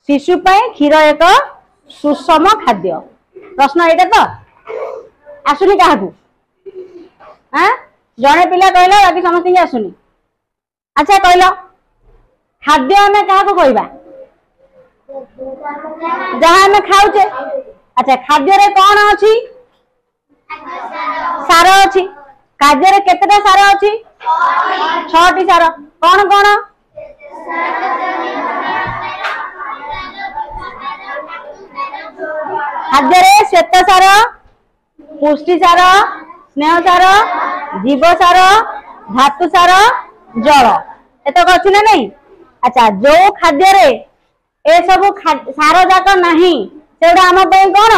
शिशु क्षीर एक सुषम खाद्य। प्रश्न एटा तो आसुनी क्या जड़े पिला कहल बाकी समस्त आसुनी। अच्छा कहल खाद्य आम क्या कहवा जहाँ आम खाऊचे। अच्छा खाद्य रे कौन अच्छी सार अच्छी खाद्य रे केतेटा सार अच्छी 6टी सार कौन कौन खाद्य रे श्वेत सार पुष्टि सार स्नेह सार जीव सार धातु सार जल एतक अच्छी ना नहीं। अच्छा जो खाद्य रे ए सब सार जाक नहीं सेटा आम कौन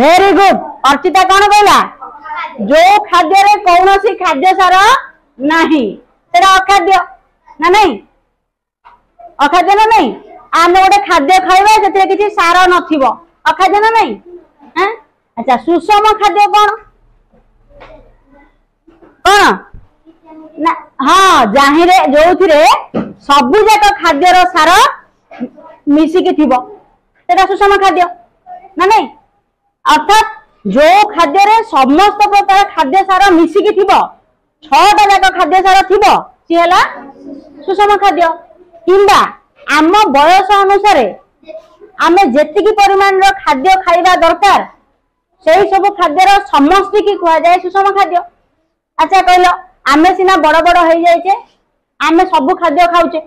वेरी गुड अर्चिता कौन कहला जो खाद्य रे कौन सी खाद्य सार नहीं सेटा अखाद्य ना नहीं अखाद्य ना नहीं। आम गोटे खाद्य खाइबा से किसी सार नथिबो अखाद्य ना नहीं। अच्छा सुषम खाद्य कौन कौन ना हाँ जाहिरे जो थिरे सबु जाक खाद्यर सार मिसिकी थिबो सेटा सुषम खाद्य ना नहीं। अर्थात जो खाद्य रे समस्त प्रकार खाद्य सार मिसिकी थिबो 6टा जाक खाद्य सार थिबो सी हला सुषम खाद्य। किंबा आम बयस अनुसार आमे जेतिकी परिमाण रो खाद्य खाइबा दरकार सेही सब खाद्यर समष्टि की कुआ जाए सुषम खाद्य। अच्छा कहलो आमे सिना बड़ बड़ हो जाइए आमे सब खाद्य खाऊचे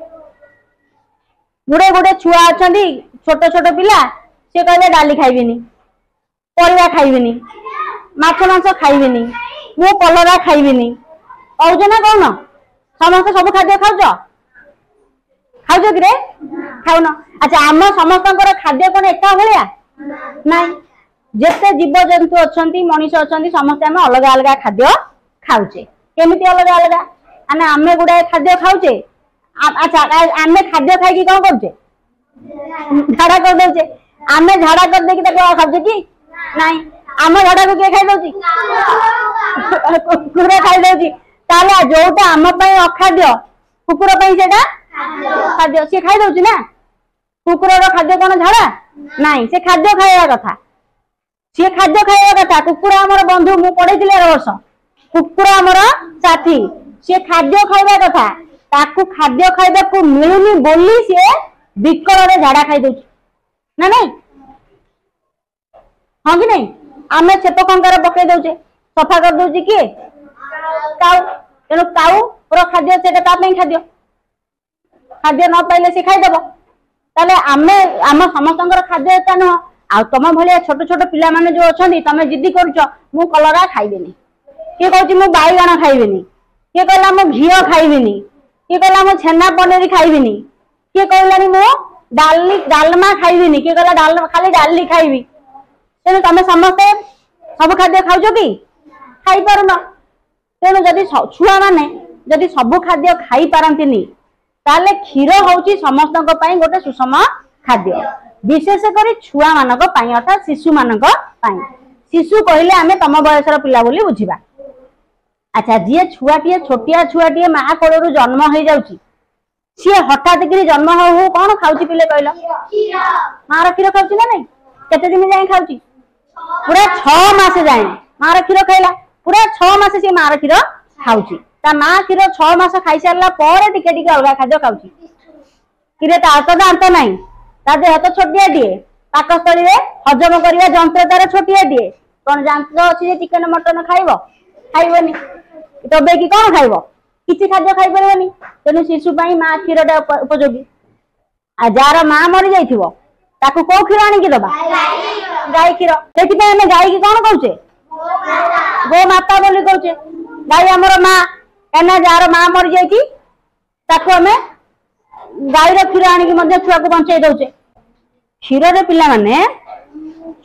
गुड़े गुड़े छुआ अच्छा छोट छोट पिला सी कहले डाली खाइबिनी परिवा खाइबिनी माछ मांस खाइबिनी मु कलरा खाइबिनी कहूच ना कौन समस्त सब खाद्य खाऊच खाऊच कि खाऊन। अच्छा आम समस्त खाद्य कौन एका भाया ना जिते जीव जंतु अच्छा मनीष अच्छा समस्त आम अलग अलग खाद्य खाऊचे केमिति अलग अलग आने आमे गुड़ाए खाद्य खाऊचे। अच्छा आमे खाद्य खाई कौन करुचे झाड़ा कर दे आमे झाड़ा कर दे खाऊचे कि नहीं आम झाड़ा को किए खाई दउची कुकुर खाई दउची ताले जोटा आम अखाद्य कुकुर सेटा खाद्य सी खाई दउची ना कुकुर खाद्य कौन झाड़ा नहीं से खाद्य खाइबा कथा सी खाद्य खाइबा कथा कुकुर आमर बंधु मु पढ़ेइथिले वर्ष कुकुर आमर साथी सी खाद्य खाइबा कथा ताकू खाद्य खाइबा को मिलुनी बोली सी विकल रे झाड़ा खाई दउची ना नहीं हाँ कि नहीं आमे छेप कंकार पकई दउचे सफा कर दउची किए काऊ तेणु काऊ पूरा खाद्य सेटा ता पई खाद्य खाद्य न पाइले से खाइदेव ताले आमे आम समस्त खाद्य एता नुह आ तुम भाया छोट छोट पिला माने जो अच्छा तुम जिद्दी करुच मु कलरा खाइबिनी किए कहूँ मु बैगण खाइबिनी किए कहला मु घी खाइबिनी किए कहला मु छेना पनीर खाइबिनी किए कहलानी मु डाली डालमा खाइबिनी किए कहला डाल खाली डाली खाइबी तेणु तुम समस्ते सब खाद्य खाऊच कि खाई पारुन तेणु जदि छुआ माने जदि सब खाद्य खाई पारंतिनी ताले क्षीर होउची समस्त गोटे सुषम खाद्य विशेष करी छुआ मानक पाई अर्थात शिशु मानक पाई शिशु कहले आमे तम बयसर पिला बोली बुझिबा। अच्छा जी छुआटीए छोटिया छुआटीए माँ कोलू जन्म हो जाउची सी हठात कि जन्म हो कौन खाऊची पिले कहल मार क्षीर खाऊची ना नहीं केते दिन जाए खाऊची पूरा 6 मास जाए मार क्षीर खाइला पूरा 6 मास सी मार क्षीर खाऊची ता माँ क्षीर 6 मास खाई सारला पर टिके टिके अलग खाद्य खाऊची कि तो दांत नहीं ता देह तो छोटियाटे पाकस्थली रे हजम करवा जंत्र तार छोटियाटे कौन जंत्र अच्छी चिकेन मटन खाइब खाइबनी तबे कि कौन खाइब किसी खाद्य खाई पारबनी तेणु शिशु माँ क्षीरटा उपयोगी आ जार माँ मरी जाइथिबो ताकू को क्षीर आनिकी दबा गाय क्षीर से गाय की कौन कहूचे गो माता बोली कहूचे गाय आमर माँ कहना जार माँ मरी जाइथि ताकू आमे गायर क्षीर आनिकी छुआ को बंचाई दौचे क्षीर रे पिला माने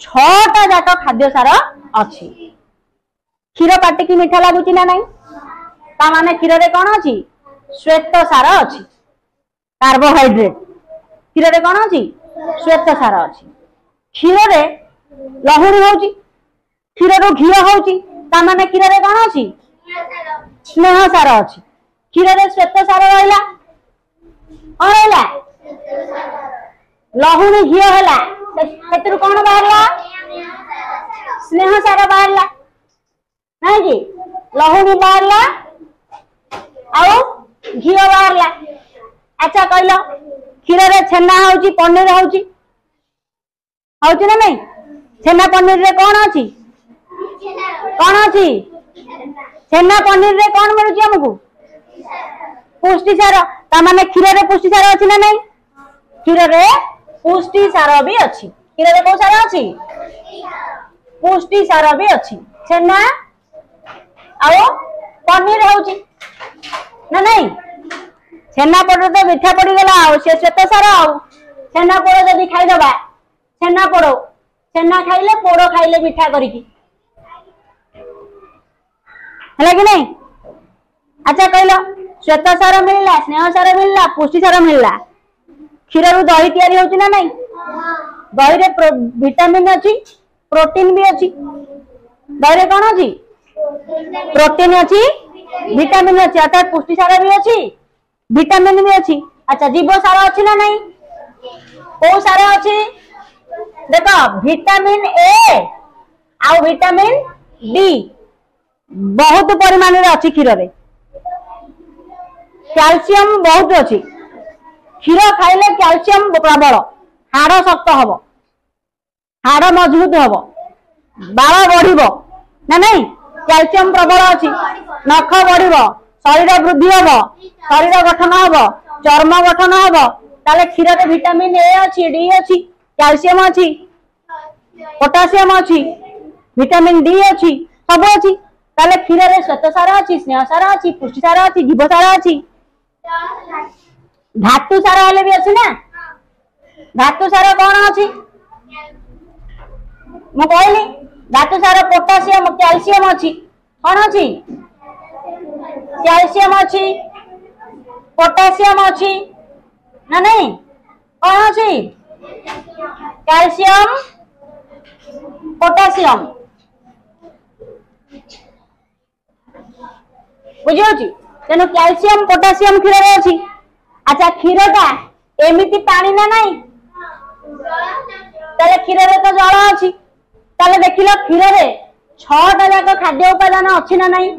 6टा जाक खाद्य सार अच्छी क्षीर पाटी की मीठा लगुच ना नहीं ता माने क्षीर रे कौन अच्छी श्वेत सार अच्छी कार्बोहाइड्रेट क्षीर रे कौन अच्छी श्वेत सार अच्छी क्षीर रे लहुणी होउची क्षीर रो घी होउची ता माने क्षीर रे कौन अच्छी स्नेह सार अच्छी क्षीर रे श्वेत सार रहिला लहुणी घी है से कौन बाहर स्नेह सार बाहर ना कि लहुणी बाहर आउ घी बाहर। अच्छा कहल क्षीर रे छेना होची पनीर होची ना नहीं छेना पनीर रे कौन अच्छी छेना पनीर रे कौन मिलुची हमको पुष्टि सार तामाने क्षीर रे पुष्टि सार अच्छी ना नहीं क्षीर रे पुष्टि सार भी अच्छी क्षीर रे कौ सार अच्छी पुष्टि सार भी अच्छी छेना आओ पनीर होची ना नहीं छेना पोड़ तो मिठा पड़ी गला से श्वेत सार छेना पोड़ जब खाईदबा छेना खाइले पोड़ खाइले मिठा करिकी है कि नहीं। अच्छा कहल श्वेत सार मिलला स्नेह सार मिलला पुष्टि सार मिलला क्षीर रु दही तैयारी होची ना नहीं दही रे विटामिन अच्छी प्रोटीन भी अच्छी दही रे कौन अच्छी प्रोटीन अच्छी विटामिन अच्छी अर्थात पुष्टि सार भी अच्छी विटामिन भी अच्छी। अच्छा जीव सार अच्छी ना नहीं कौ सार अच्छी देख विटामिन ए आउ विटामिन डी बहुत परिमाण रे अच्छी क्षीर रे कैल्शियम बहुत अच्छी क्षीर खाइले कैल्शियम प्रबल हाड़ शक्त हब हाड़ मजबूत हब बाल बढ़ ना नहीं कैल्शियम प्रबल अच्छी नख बढ़ शरीर वृद्धि हब शरीर गठन हब चर्म गठन हब ताले क्षीर रे विटामिन ए अच्छी डी अच्छी कैल्शियम अच्छी पोटासियम अच्छी विटामिन डी अच्छी सब अच्छी ताले क्षीर रे श्वेत सार अच्छी स्नेह सार अच्छी पुष्टि सार अच्छी जीव सार अच्छी धातु सार हेले भी अच्छी ना धातु सार कौन अच्छी मु कहली धातु सार पोटासियम कैल्शियम अच्छी कौन अच्छी कैल्शियम अच्छी पोटासियम अच्छी ना नहीं कौन अच्छी कैल्शियम पोटासियम बुझी तेणु कैल्शियम पोटासियम क्षीर रे अच्छी। अच्छा क्षीरटा एमिति पानी ना नहीं ताले क्षीर रे तो जल अच्छी ताले देखिल क्षीर रे 6टा जाक खाद्य उपादान अच्छी ना नहीं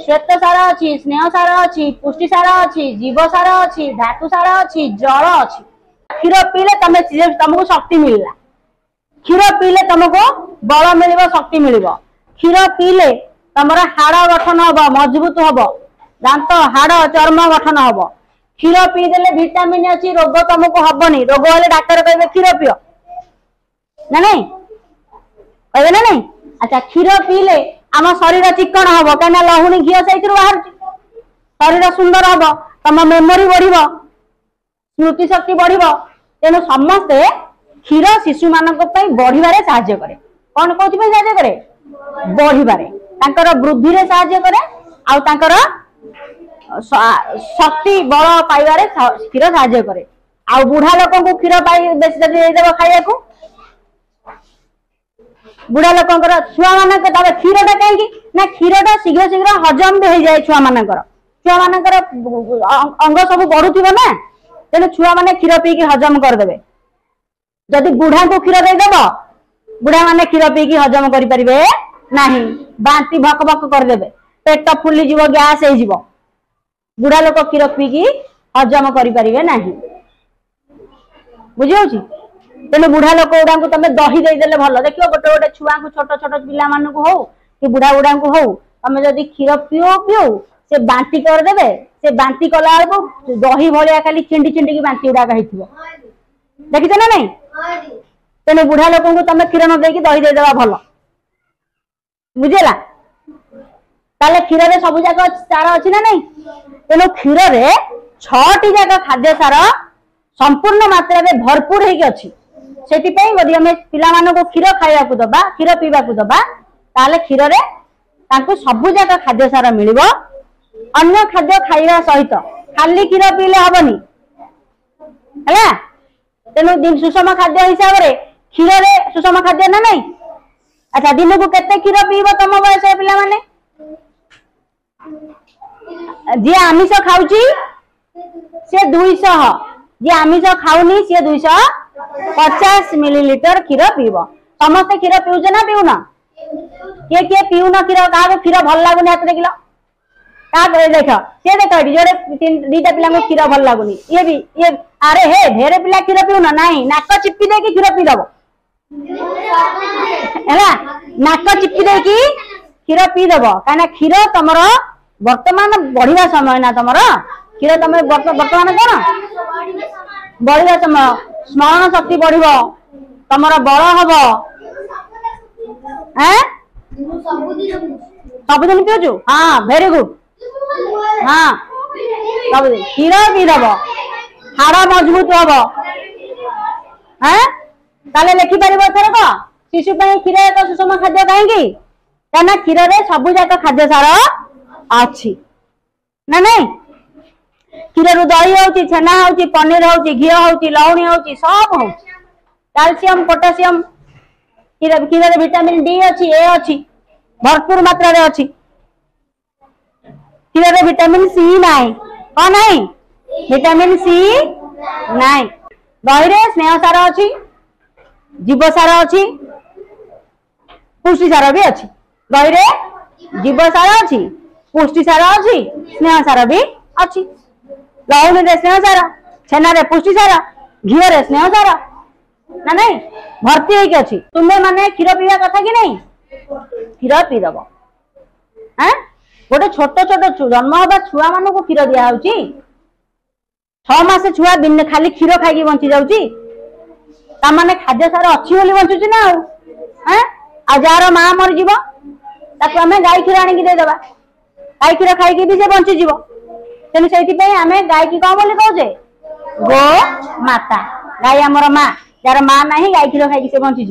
श्वेत सार अच्छी स्नेह सार अच्छी पुष्टि सार अच्छी जीव सार अच्छी धातु सार अच्छी जल अच्छी। क्षीर पीले तुमको शक्ति मिलला क्षीर पीले तुमको बल मिल शक्ति मिल क्षीर पीले तुम हाड़ गठन हम मजबूत हम दांत हाड़ चर्म गठन हम क्षीर पीदेले विटामिन अच्छी रोग तुमको हबनी रोग हेले डाक्तर कहे क्षीर पियो ना नहीं कहे ना नहीं। अच्छा क्षीर पीले आम शरीर चिकन हम कहीं लहुणी घी से बाहर शरीर सुंदर हम तुम मेमोरी बढ़ स्मृति शक्ति बढ़ तेणु समस्ते क्षीर शिशु मान बढ़वे साहाय्य करे कौन कौन साहाय्य करे बढ़वे वृद्धि रे साहाय्य करे आउर शक्ति बल पाइबारे क्षीर साहाय्य करे आ बुढ़ा लोक को क्षीर पाई बेसी खाइबा बुढ़ा लोक छुआ मान क्षीरटा कहीं ना क्षीरटा शीघ्र शीघ्र हजम भी हो जाए छुआ मानकर अंग सब बढ़ुव ना तेणु छुआ मैंने क्षीर पीकी हजम करदे जदि बुढ़ा को क्षीर देदेव बुढ़ा माने क्षीर पीकी हजम करें ना बांती भक भक करदे पेट फुली जीव गैस हो बुढ़ा लोक क्षीर पीकी हजम करें ना बुझी तेणु बुढ़ा लोक गुड़ा को तुम दही देदेले भल देखो गोटे गोटे छुआ को छोट छोट पिला हो कि बुढ़ा गुड़ा को हो तुम जदि क्षीर पिओ पिओ से बांती करदे से बांती कला बेलू दही भाया खाली छिंडी छिंडी की बांती गुड़ाक देखीच ना नहीं तेणु बुढ़ा लोक को तुम क्षीर न देकी दही देदेबा भल बुझेगा ताले क्षीर रे सब जाक सार अच्छी ना नहीं तेणु क्षीर रे 6टी जाक खाद्य सार संपूर्ण मात्रा रे भरपूर होगी अच्छी से यदि आम पिला क्षीर खाया दबा क्षीर पीवा दबा ताले क्षीर रे सबु जाक खाद्य सार मिल अन्य खाद्य खाइबा सहित खाली क्षीर पीले हेनी है तेणु सुषम खाद्य हिसाब से क्षीर रे सुषम खाद्य ना नहीं। अच्छा दिन को केते क्षीर पीब तुम बयस पिला माने जी आमिष खाऊची से 200 जी आमिष खाऊनी सी 250 50 मिलीलीटर क्षीर पीब। समस्ते क्षीर पीऊचे ना पीऊन किए किए पीऊन क्षीर क्या क्षीर भल लगुनि हाथ देख देख सी देख जोड़े दीटा पिला क्षीर भल लगुनि ये अरे हे ढेर पिला क्षीर पीऊन ना नाक चिपी दे क्षीर पीदब है नाक चिपी दे क्षीर पीदब कहीं क्षीर तुम वर्तमान बढ़िया समय ना तुम क्षीर तुम वर्तमान कौन बढ़िया समय स्मरण शक्ति बढ़ तुम बल हम सबुदिन पीचु हाँ वेरी गुड हाँ सबुदिन क्षीर पीदब हाड़ मजबूत हम ताले लिखिपर एथरक शिशु क्षीर एक सुषम खाद्य कहीं क्षीर में सबुजाक खाद्य सार अच्छी ना नहीं क्षीर रु दही होची छेना होची पनीर होची घी होची लवणी होची सब हो कैल्शियम पोटासियम क्षीर क्षीर विटामिन डी अच्छी ए अच्छी भरपूर मात्रा रे अच्छी क्षीर रे विटामिन सी नाही कौन नहीं विटामिन सी नाही दही रे स्नेह सार अच्छी जीव सार अच्छी पुष्टि सार भी अच्छी दही रे जीव सार अच्छी पुष्टि सार अच्छी स्नेह सार भी अच्छी लवणी रे स्नेह सार छेना रे पुष्टि सार घी रे स्नेह सार ना नहीं भर्ती होगी अच्छी तुम्हें माने क्षीर पीवा कथा कि नहीं क्षीर पीदब गोटे छोट छोट जन्म हवा छुआ मान को क्षीर दिया 6 मास छुआ दिन खाली क्षीर खाई बंची जाऊँगी ताने खाद्य सार अच्छी बोली बंचुची ना आ जार माँ मरीज आम गाय क्षीर आनिक देदेबा गाय क्षीर खाई भी से बंचीज तेणु से आम गाय की कौन बोली कहे गो माता गाय आमर माँ जार माँ ना गाय क्षीर खाई से बंचीज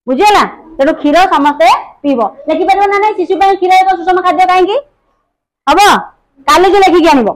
बुझेगा तेणु क्षीर समस्ते पीब लिखिपर ना नहीं शिशु क्षीर एक सुषम खाद्य कहीं हम काली की लिखिकी आनब।